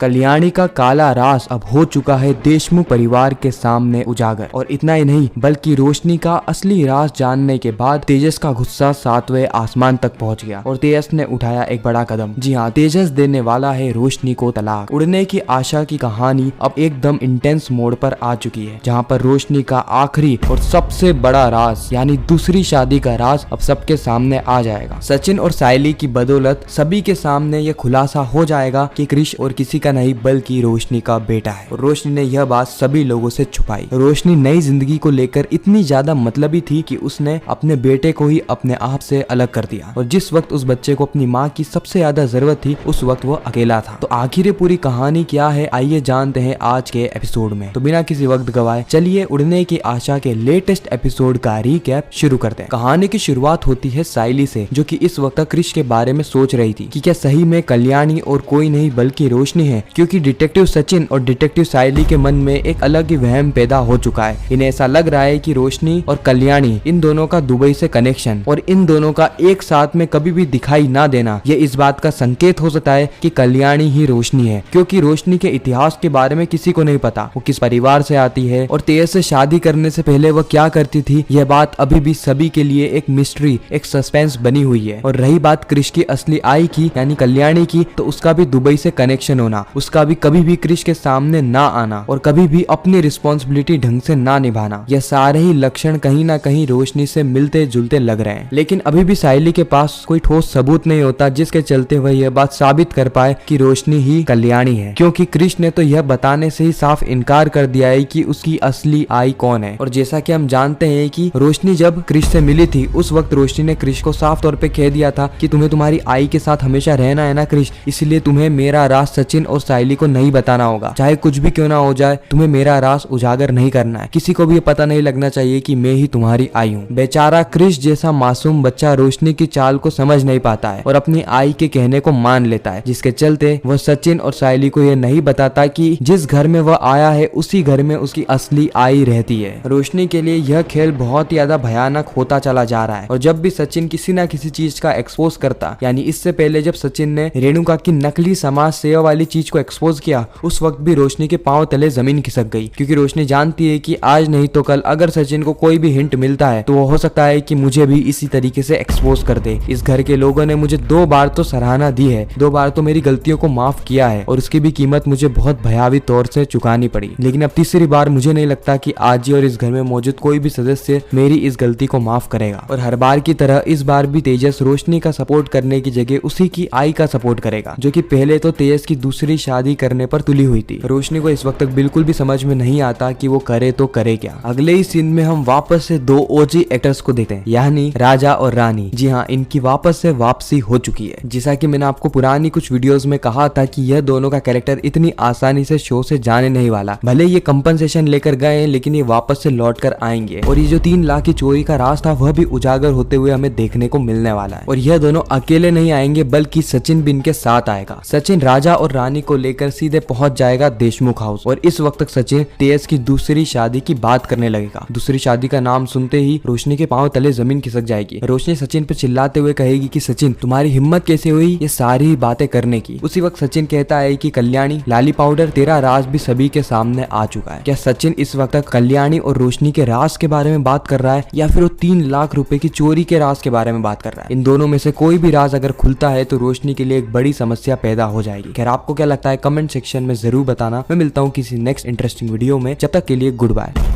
कल्याणी का काला राज अब हो चुका है देशमुख परिवार के सामने उजागर। और इतना ही नहीं बल्कि रोशनी का असली राज जानने के बाद तेजस का गुस्सा 7वें आसमान तक पहुंच गया और तेजस ने उठाया एक बड़ा कदम। जी हाँ, तेजस देने वाला है रोशनी को तलाक। उड़ने की आशा की कहानी अब एकदम इंटेंस मोड पर आ चुकी है, जहाँ पर रोशनी का आखिरी और सबसे बड़ा राज यानी दूसरी शादी का राज अब सबके सामने आ जाएगा। सचिन और सायली की बदौलत सभी के सामने यह खुलासा हो जाएगा कि क्रिश और किसी का नहीं बल्कि रोशनी का बेटा है। और रोशनी ने यह बात सभी लोगों से छुपाई। रोशनी नई जिंदगी को लेकर इतनी ज्यादा मतलबी थी कि उसने अपने बेटे को ही अपने आप से अलग कर दिया। और जिस वक्त उस बच्चे को अपनी माँ की सबसे ज्यादा जरूरत थी उस वक्त वो अकेला था। तो आखिर पूरी कहानी क्या है, आइए जानते हैं आज के एपिसोड में। तो बिना किसी वक्त गवाए चलिए उड़ने की आशा के लेटेस्ट एपिसोड का रिकैप शुरू करते हैं। कहानी की शुरुआत होती है सायली से, जो कि इस वक्त क्रिश के बारे में सोच रही थी कि क्या सही में कल्याणी और कोई नहीं बल्कि रोशनी है, क्योंकि डिटेक्टिव सचिन और डिटेक्टिव सायली के मन में एक अलग ही वहम पैदा हो चुका है। इन्हें ऐसा लग रहा है कि रोशनी और कल्याणी, इन दोनों का दुबई से कनेक्शन और इन दोनों का एक साथ में कभी भी दिखाई ना देना, ये इस बात का संकेत हो सकता है कि कल्याणी ही रोशनी है। क्योंकि रोशनी के इतिहास के बारे में किसी को नहीं पता, वो किस परिवार से आती है और तेज से शादी करने से पहले वो क्या करती थी, यह बात अभी भी सभी के लिए एक मिस्ट्री, एक सस्पेंस बनी हुई है। और रही बात क्रिश की असली आई की यानी कल्याणी की, तो उसका भी दुबई से कनेक्शन होना, उसका भी कभी भी क्रिश के सामने ना आना और कभी भी अपनी रिस्पॉन्सिबिलिटी ढंग से ना निभाना, यह सारे ही लक्षण कहीं ना कहीं रोशनी से मिलते जुलते लग रहे हैं। लेकिन अभी भी सायली के पास कोई ठोस सबूत नहीं होता जिसके चलते वह यह बात साबित कर पाए कि रोशनी ही कल्याणी है, क्योंकि क्रिश ने तो यह बताने से ही साफ इनकार कर दिया है कि उसकी असली आई कौन है। और जैसा कि हम जानते हैं कि रोशनी जब क्रिश से मिली थी उस वक्त रोशनी ने क्रिश को साफ तौर पे कह दिया था कि तुम्हें तुम्हारी आई के साथ हमेशा रहना है ना क्रिश, इसलिए तुम्हें मेरा राज सचिन और सायली को नहीं बताना होगा, चाहे कुछ भी क्यों ना हो जाए, तुम्हें मेरा राज उजागर नहीं करना है। किसी को भी पता नहीं लगना चाहिए कि मैं ही तुम्हारी आई हूँ। बेचारा क्रिश जैसा मासूम बच्चा रोशनी की चाल को समझ नहीं पाता है और अपनी आई के कहने को मान लेता है, जिसके चलते वह सचिन और सायली को यह नहीं बताता कि जिस घर में वह आया है उसी घर में उसकी असली आई रहती है। रोशनी के लिए यह खेल बहुत ही ज्यादा भयानक होता चला जा रहा है। और जब भी सचिन किसी ना किसी चीज का एक्सपोज करता, यानी इससे पहले जब सचिन ने रेणुका की नकली समाज सेवा वाली चीज को एक्सपोज किया, उस वक्त भी रोशनी के पांव तले जमीन खिसक गई, क्योंकि रोशनी जानती है कि आज नहीं तो कल अगर सचिन को कोई भी हिंट मिलता है तो वो हो सकता है कि मुझे भी इसी तरीके से एक्सपोज कर दे। इस घर के लोगों ने मुझे 2 बार तो सराहना दी है, 2 बार तो मेरी गलतियों को माफ किया है और उसकी भी कीमत मुझे बहुत भयावह तौर से चुकानी पड़ी, लेकिन अब तीसरी बार मुझे नहीं लगता कि आज ही और इस घर में मौजूद कोई भी सदस्य मेरी इस गलती को माफ करेगा। और हर बार की तरह इस बार भी तेजस रोशनी का सपोर्ट करने की जगह उसी की आई का सपोर्ट करेगा, जो कि पहले तो तेजस की दूसरी शादी करने पर तुली हुई थी। रोशनी को इस वक्त तक बिल्कुल भी समझ में नहीं आता कि वो करे तो करे क्या। अगले ही सीन में हम वापस से 2 ओजी एक्टर्स को देखते हैं, यानी राजा और रानी। जी हाँ, इनकी वापस से वापसी हो चुकी है। जैसा कि मैंने आपको पुरानी कुछ वीडियोस में कहा था कि यह दोनों का कैरेक्टर इतनी आसानी से शो से जाने नहीं वाला। भले ये कंपनसेशन लेकर गए हैं, लेकिन ये वापस से लौट कर आएंगे और ये जो 3 लाख की चोरी का राज था वह भी उजागर होते हुए हमें देखने को मिलने वाला है। और यह दोनों अकेले नहीं आएंगे बल्कि सचिन भी इनके साथ आएगा। सचिन राजा और रानी को लेकर सीधे पहुंच जाएगा देशमुख हाउस और इस वक्त तक सचिन तेज की दूसरी शादी की बात करने लगेगा। दूसरी शादी का नाम सुनते ही रोशनी के पांव तले जमीन खिसक जाएगी। रोशनी सचिन पे चिल्लाते हुए कहेगी कि सचिन, तुम्हारी हिम्मत कैसे हुई ये सारी बातें करने की। उसी वक्त सचिन कहता है कि कल्याणी, लाली पाउडर, तेरा राज भी सभी के सामने आ चुका है। क्या सचिन इस वक्त तक कल्याणी और रोशनी के राज के बारे में बात कर रहा है या फिर वो 3 लाख रुपए की चोरी के राज के बारे में बात कर रहा है? इन दोनों में से कोई भी राज अगर खुलता है तो रोशनी के लिए एक बड़ी समस्या पैदा हो जाएगी। खैर, आपको क्या लगता है कमेंट सेक्शन में जरूर बताना। मैं मिलता हूँ किसी नेक्स्ट इंटरेस्टिंग वीडियो में, जब तक के लिए गुड बाय।